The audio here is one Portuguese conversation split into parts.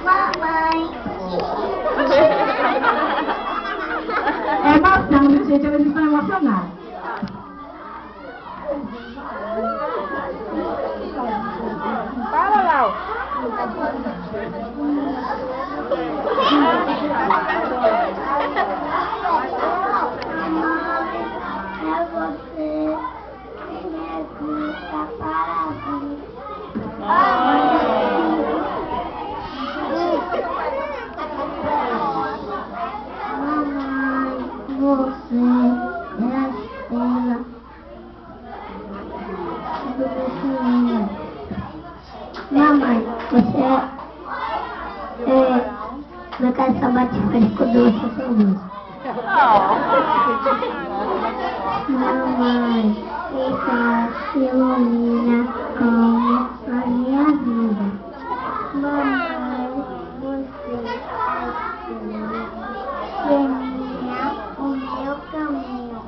Mamãe. É emoção, viu, gente? Eles estão emocionados. Fala, Lau. É você. Minha vida parabéns. Mamãe, você é a estrela do meu caminho. Mamãe, você é meu coração bate forte quando você é feliz. Mamãe, você ilumina como a minha vida. Mamãe, você ilumina o meu caminho.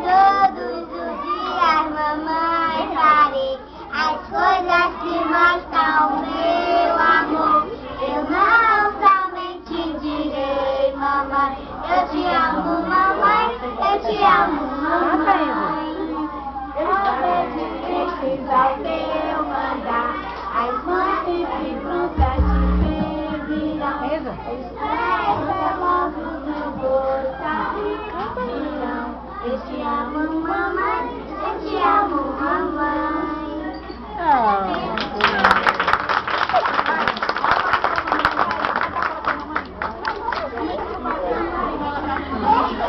Todos os dias, mamãe, farei as coisas que mostram meu amor. Eu não somente direi, mamãe, eu te amo, mamãe, eu te amo, mamãe. Eu obedecerei ao teu mandar, as mães e frutas te servirão. Expressa logo no rosto, eu te amo, mamãe, eu te amo, mamãe.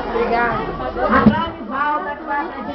Obrigada. Agora volta que vai apresentar.